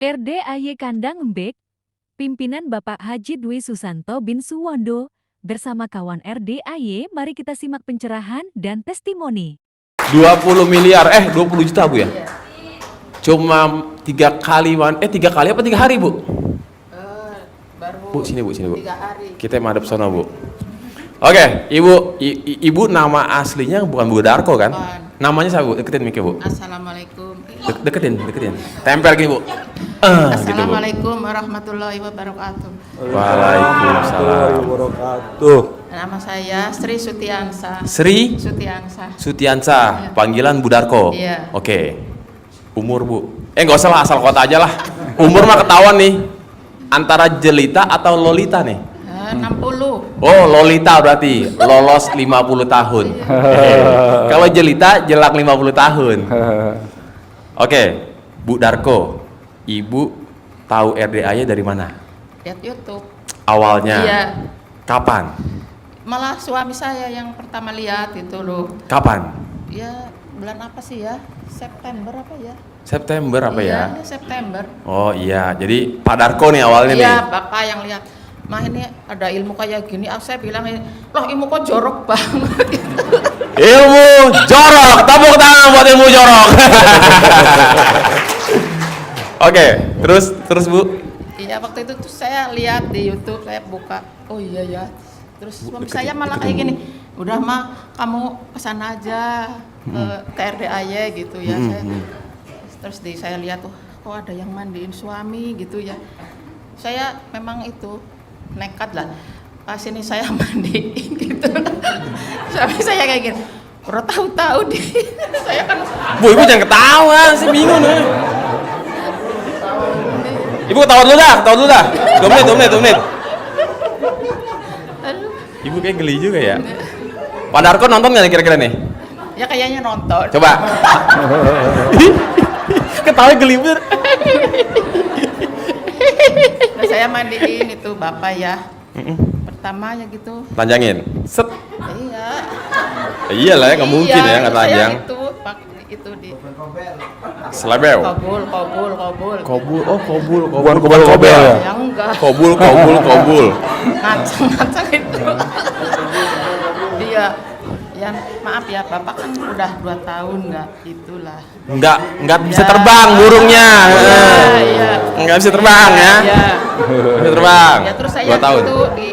RDAY Kandang Embek, pimpinan Bapak Haji Dwi Susanto bin Suwondo, bersama kawan RDAY, mari kita simak pencerahan dan testimoni. 20 miliar, 20 juta Bu ya? Cuma 3 kali, 3 kali apa 3 hari Bu? Baru Bu, sini Bu. 3 hari. Kita madep sono Bu. Oke, Ibu nama aslinya bukan Bu Darko kan? Bukan. Namanya siapa Bu? Deketin mic Bu. Assalamualaikum. Deketin. Tempel gini Bu. Gitu Bu. Assalamualaikum warahmatullahi wabarakatuh. Waalaikumsalam. Nama saya Sri Sutiansa. Sri Sutiansa, panggilan Bu Darko. Iya. Oke. Umur Bu? Nggak usah lah, asal kota aja lah. Umur mah ketahuan nih. Antara jelita atau lolita nih? 60. Oh, lolita berarti lolos 50 tahun. Kalau jelita jelak 50 tahun. Oke, Bu Darko, Ibu tahu RDAY dari mana? Lihat YouTube. Awalnya? Iya. Kapan? Malah suami saya yang pertama lihat itu loh. Kapan? Ya, bulan apa sih ya? September apa ya? September apa ya? Iya, September. Oh iya, jadi Pak Darko nih awalnya nih. Iya, Bapak yang lihat. Mah ini ada ilmu kayak gini, saya bilang, loh ilmu kok jorok banget gitu. Ilmu jorok, tepuk tangan buat ilmu jorok. Oke, terus Bu. Iya, waktu itu tuh saya lihat di YouTube, saya buka, oh iya ya. Terus suami saya malah kayak gini, udah mah kamu kesana aja ke RDAY gitu ya. Terus saya lihat tuh, kok ada yang mandiin suami gitu ya. Saya memang itu nekat lah, pas ini saya mandiin gitu. Suami saya kayak gini, udah tahu-tahu deh. Saya kan Bu, Ibu jangan ketawa, saya bingung nih. Ibu ketawa dulu dah. 2 menit. Ibu kayak geli juga ya. Pak Darko nonton nggak nih kira-kira nih? ya kayaknya nonton. Coba. Ketawa geli bener. Nah, saya mandiin itu Bapak ya. Pertama ya gitu. Tanjangin. Set. Iya. Iyalah ya, nggak mungkin ya nggak tanjang. Itu Pak itu di Selebel. Kobul. Kobul. Oh, kobul. Bukan kobel ya? Ya enggak. Kobul. Ngacang itu. Dia ya maaf ya Bapak kan udah 2 tahun enggak itulah. Nggak bisa terbang burungnya. Iya. Nggak bisa terbang ya. Iya. Bisa terbang. Ya terus saya 2 tahun. itu di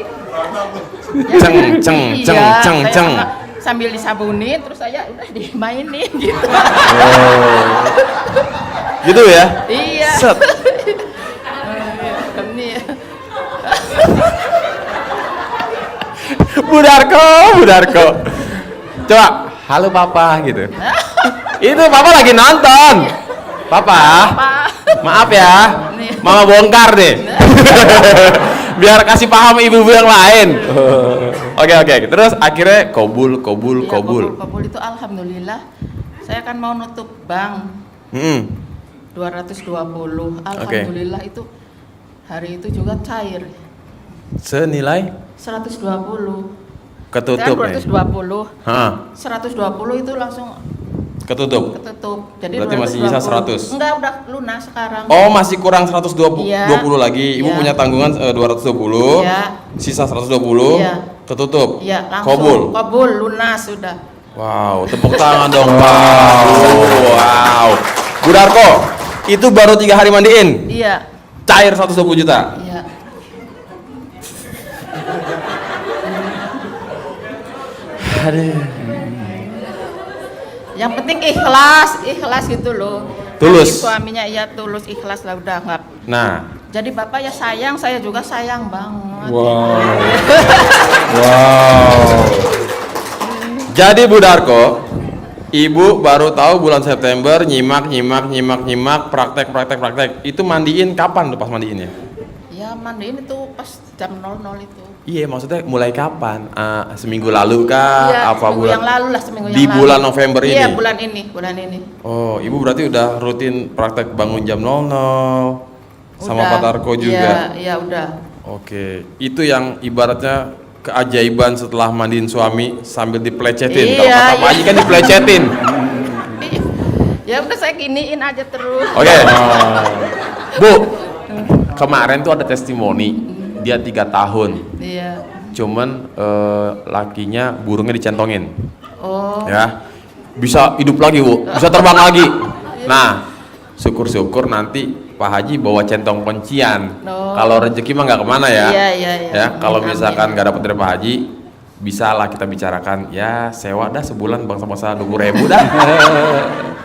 Ceng. Sambil disabuni terus saya udah dimainin gitu. Gitu ya? Iya. Set. Ini ya. Bu Darko. Coba, halo Papa gitu. Itu Papa lagi nonton. Papa, maaf ya. Mama bongkar deh. Biar kasih paham ibu-ibu yang lain. Oke. Terus akhirnya kobul. Iya, kobul itu alhamdulillah. Saya kan mau nutup bank 220. Alhamdulillah itu hari itu juga cair. Senilai 120. ketutup Kan nih. 220. Hah, 120 itu langsung ketutup. Jadi Berarti masih sisa 100. Enggak, udah lunas sekarang. Oh, masih kurang 120 Iya. 20 lagi. Ibu Iya. punya tanggungan 220. Iya. Sisa 120. Iya. Ketutup. Iya, langsung kobul lunas sudah. Wow, tepuk tangan dong Pak. Wow. Bu Darko, itu baru 3 hari mandiin. Iya. Cair 120 juta. Iya. Aduh. Yang penting ikhlas gitu loh. Tulus. Jadi suaminya ya tulus ikhlas lah udah nggak. Nah, Jadi Bapak ya sayang, saya juga sayang banget. Wow. jadi Bu Darko, Ibu baru tahu bulan September nyimak praktek. Itu mandiin kapan tuh pas mandiinnya? Ya mandiin itu pas jam 00 itu. Iya, maksudnya mulai kapan? Seminggu lalu kah? Iya, Apa seminggu bulan? yang lalu lah, seminggu Di yang lalu. bulan November ini? Iya, bulan ini. Oh, Ibu berarti udah rutin praktek bangun jam 00 sama Udah. Pak Darko juga? Iya, udah. Oke, itu yang ibaratnya keajaiban setelah mandiin suami sambil diplecetin. Iya, Kalau kata Pak iya. Haji kan diplecetin. Ya udah saya giniin aja terus. Oke. Bu, kemarin tuh ada testimoni, dia 3 tahun, Iya. cuman lakinya burungnya dicentongin, Oh. ya, bisa hidup lagi Bu, bisa terbang lagi. Nah, syukur-syukur nanti Pak Haji bawa centong kuncian. Oh. Kalau rezeki mah nggak kemana ya. Iya, iya, iya. Ya, kalau Amin, misalkan amin. nggak dapat dari Pak Haji, bisa lah kita bicarakan. Ya, sewa dah sebulan bangsa-bangsa 20.000 dah.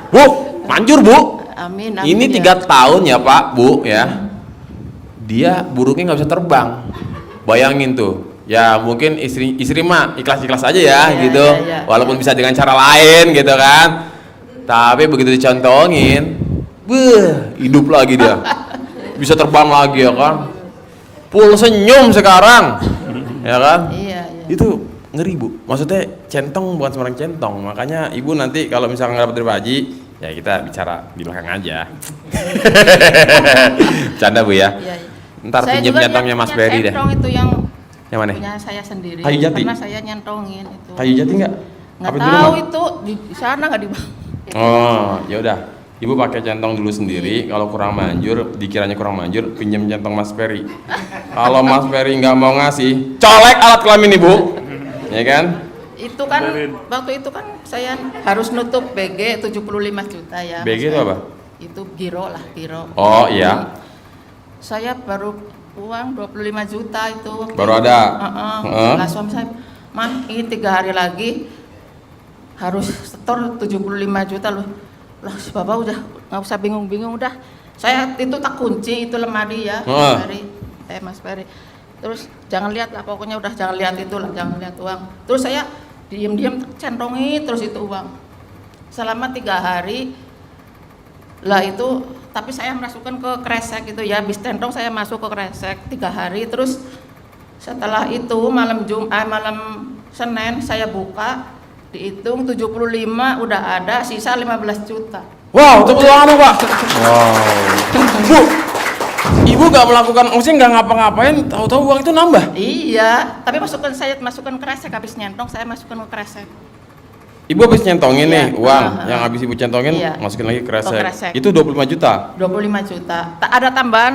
Bu, manjur Bu. Amin, amin. Ini 3 tahun ya Pak, Bu ya. Dia burungnya nggak bisa terbang. Bayangin tuh. Ya mungkin istri mah ikhlas-ikhlas aja ya, Iya, gitu. iya, iya. Walaupun bisa dengan cara lain gitu kan. Tapi begitu dicontongin, hidup lagi dia. Bisa terbang lagi ya kan. Full senyum sekarang. Ya kan? Iya, iya. Itu ngeri Bu. Maksudnya centong bukan sembarang centong. Makanya Ibu nanti kalau misalkan nggak dapat dari Pak Haji, ya kita bicara di belakang aja. Canda Bu ya. Iya, iya. Ntar Saya pinjem juga centongnya Mas punya Ferry deh. centong itu yang Yang mana? punya saya sendiri. Kayu jati? Pernah saya nyentongin itu. Kayu jati nggak? Nggak Apa di tahu rumah? itu di sana nggak di. Oh, ya udah. Ibu pakai centong dulu sendiri. Kalau kurang manjur, dikiranya kurang manjur, pinjam centong Mas Ferry. Kalau Mas Ferry nggak mau ngasih, colek alat kelamin Ibu. Ya kan? Itu kan waktu itu kan saya harus nutup BG 75 juta ya. BG itu Mas. apa? Itu giro lah, giro. Oh, iya. Saya baru uang 25 juta itu. Baru ada? Heeh. Lah suami saya, "Mah, ini 3 hari lagi harus setor 75 juta loh." Lah si Bapak udah nggak usah bingung-bingung udah. Saya itu tak kunci itu lemari ya, Heeh. Mas Ferry. Terus jangan lihat lah, pokoknya udah jangan lihat itu lah, jangan lihat uang. Terus saya diam-diam centongi terus itu uang. Selama 3 hari lah itu, tapi saya masukkan ke kresek itu ya, habis centong saya masuk ke kresek 3 hari. Terus setelah itu malam Senin saya buka, dihitung 75 udah ada, sisa 15 juta. Wow, tepuk tangan Pak. Wow. Bu, Ibu nggak melakukan, maksudnya nggak ngapa-ngapain, tahu-tahu uang itu nambah. Iya, tapi saya masukkan kresek, habis nyentong saya masukkan ke kresek. Ibu habis nyentongin Iya. nih uang, Heeh. yang habis Ibu centongin, Iya. masukin lagi ke kresek. Ke kresek. Itu 25 juta. 25 juta. Tak ada tambahan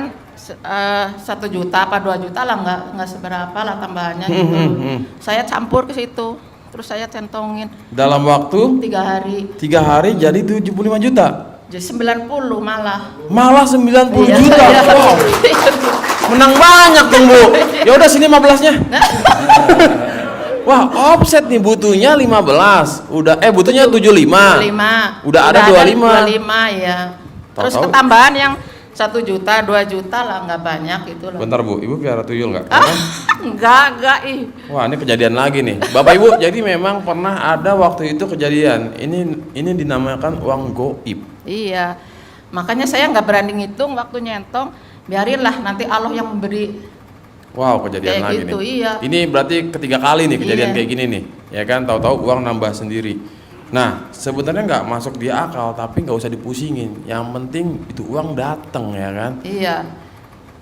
1 juta apa 2 juta lah, nggak seberapa lah tambahannya gitu. Saya campur ke situ, terus saya centongin Dalam waktu 3 hari. 3 hari jadi 75 juta. Jadi 90 malah. Malah 90 Iya, juta. iya. Wow. Menang banyak dong Bu. Ya udah sini 15-nya. Wah, offset nih butuhnya 15. Udah butuhnya 75. 5. Udah ada 25. 25 ya. Terus Tahu-tahu. ketambahan yang 1 juta, 2 juta lah, nggak banyak itu loh. Bentar Bu, Ibu piara tuyul nggak? Enggak, ih. Wah, ini kejadian lagi nih. Bapak Ibu, jadi memang pernah ada waktu itu kejadian. Ini dinamakan uang goib. Iya. Makanya saya nggak berani ngitung waktu nyentong, biarinlah nanti Allah yang memberi. Wow, kejadian Kayak lagi gitu, nih. iya. Ini berarti ketiga kali nih kejadian Iya. kayak gini nih. Ya kan, tahu-tahu uang nambah sendiri. Nah, sebenarnya nggak masuk di akal, tapi nggak usah dipusingin. Yang penting itu uang datang ya kan. Iya.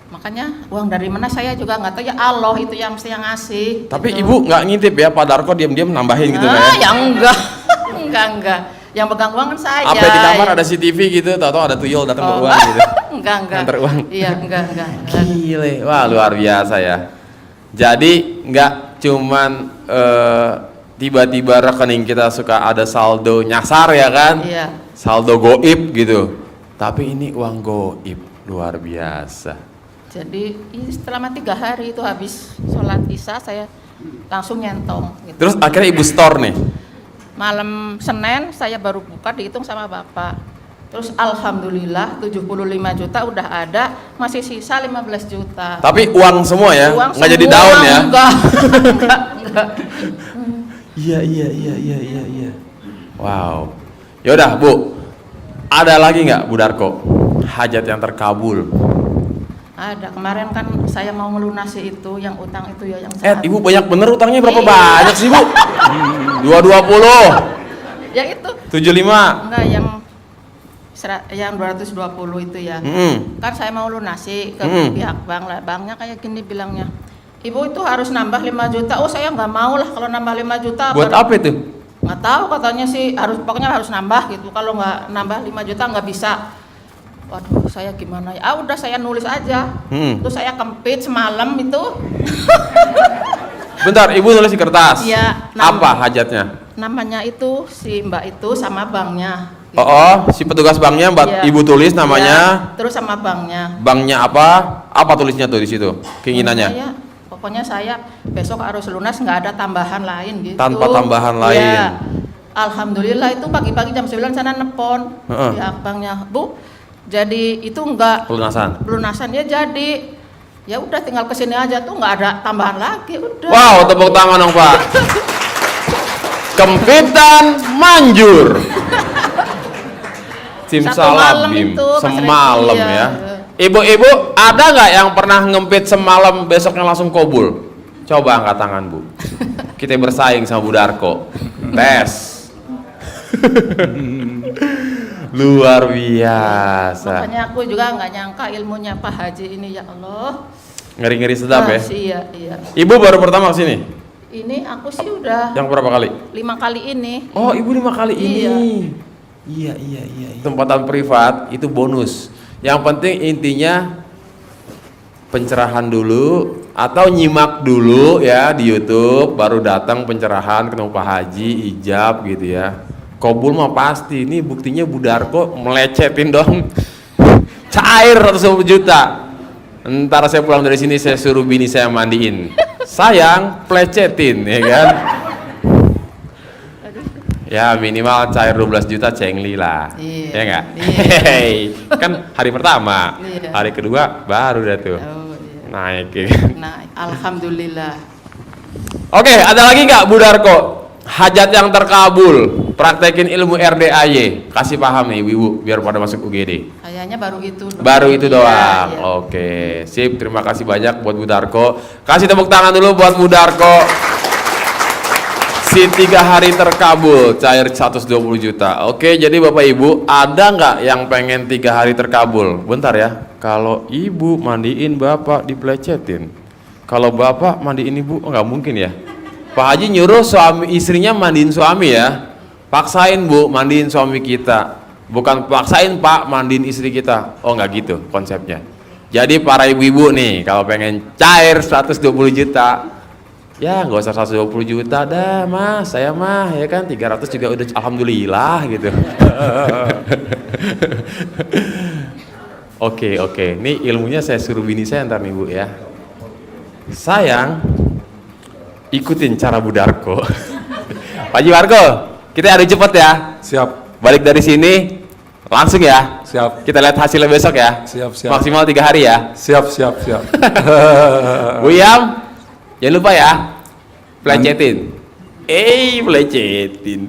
Makanya uang dari mana saya juga nggak tahu, ya Allah itu yang mesti yang ngasih. Tapi gitu. Ibu nggak ngintip ya, Pak Darko diam-diam nambahin gitu nggak ya? Ya enggak. enggak. Yang pegang uang kan saya. Apa di kamar ada CCTV gitu, tahu-tahu ada tuyul datang Oh. uang gitu. enggak. Nganter uang. Iya, enggak. Gile, wah luar biasa ya. Jadi nggak cuman tiba-tiba rekening kita suka ada saldo nyasar ya kan? Iya. Saldo goib gitu. Tapi ini uang goib, luar biasa. Jadi selama 3 hari itu habis sholat isya saya langsung nyentong. Gitu. Terus akhirnya Ibu store nih. Malam Senin saya baru buka, dihitung sama Bapak. Terus alhamdulillah 75 juta udah ada, masih sisa 15 juta. Tapi uang semua ya, Uang nggak jadi semua, daun ya? Enggak. Iya. Wow. Yaudah Bu, ada lagi nggak Bu Darko hajat yang terkabul? Ada, kemarin kan saya mau melunasi itu yang utang itu ya yang saat. Ibu banyak bener utangnya berapa Iya. banyak sih Bu? 220, Ya itu 75. enggak yang 220 itu ya. Kan saya mau lunasi ke pihak bank lah. Banknya kayak gini bilangnya, "Ibu itu harus nambah 5 juta." Oh, saya nggak mau lah kalau nambah 5 juta. Buat apa itu? Nggak tahu, katanya sih pokoknya harus nambah gitu. Kalau nggak nambah 5 juta nggak bisa. Waduh, saya gimana ya? Udah saya nulis aja. Terus saya kempit semalam itu. Bentar, ibu nulis di kertas. Iya. Apa hajatnya? Namanya itu si Mbak itu sama banknya. Gitu. Si petugas banknya Iya. ibu tulis namanya. Iya, terus sama banknya. Banknya apa? Apa tulisnya tuh di situ? Keinginannya? Pokoknya saya besok harus lunas, nggak ada tambahan lain gitu. Tanpa tambahan lain. Iya. Alhamdulillah itu pagi-pagi jam 9 sana nepon ya banknya, Bu. Jadi itu enggak pelunasan ya, jadi ya udah tinggal kesini aja tuh, nggak ada tambahan lagi udah. Wow, tepuk tangan dong Pak. Kempitan manjur. Simsalabim semalam ya. Ibu-ibu ada nggak yang pernah ngempit semalam besoknya langsung kabul? Coba angkat tangan Bu. Kita bersaing sama Bu Darko. Tes. Luar biasa. Makanya aku juga nggak nyangka ilmunya Pak Haji ini, ya Allah. Ngeri-ngeri sedap ya. Iya. Ibu baru pertama kesini? Ini aku sih udah. Yang berapa kali? 5 kali ini. Oh, ibu 5 kali ini. Iya. Tempatan privat itu bonus. Yang penting intinya pencerahan dulu atau nyimak dulu ya di YouTube, baru datang pencerahan ketemu Pak Haji, ijab gitu ya. Kabul mah pasti. Ini buktinya Bu Darko melecetin dong. Cair 120 juta. Ntar saya pulang dari sini saya suruh bini saya mandiin. Sayang, pelecetin ya kan. Ya minimal cair 12 juta cengli lah. Iya. Ya enggak? Iya. Kan hari pertama. Iya. Hari kedua baru dah tuh. Oh, iya. Naik ya kan. Nah, alhamdulillah. Oke, ada lagi nggak Bu Darko? Hajat yang terkabul, praktekin ilmu RDAY. Kasih paham nih ibu, biar pada masuk UGD. Kayaknya baru itu. Baru itu doang. Iya. Oke, sip. Terima kasih banyak buat Bu Darko. Kasih tepuk tangan dulu buat Bu Darko. Si 3 hari terkabul, cair 120 juta. Oke, jadi Bapak Ibu, ada nggak yang pengen 3 hari terkabul? Bentar ya. Kalau ibu mandiin bapak diplecetin. Kalau bapak mandiin ibu, nggak mungkin ya. Pak Haji nyuruh suami istrinya mandiin suami ya. Paksain Bu mandiin suami kita. Bukan paksain Pak mandiin istri kita. Oh nggak gitu konsepnya. Jadi para ibu-ibu nih kalau pengen cair 120 juta, ya nggak usah 120 juta dah Mas, saya mah ya kan 300 juga udah alhamdulillah gitu. Oke. Nih ilmunya saya suruh bini saya ntar nih Bu ya. Sayang, ikutin cara Bu Darko. Pak Haji Warko, kita adu cepet ya. Siap. Balik dari sini langsung ya. Siap. Kita lihat hasilnya besok ya. Siap. Maksimal 3 hari ya. Siap. Bu Yam, jangan lupa ya. Pelecetin. Pelecetin.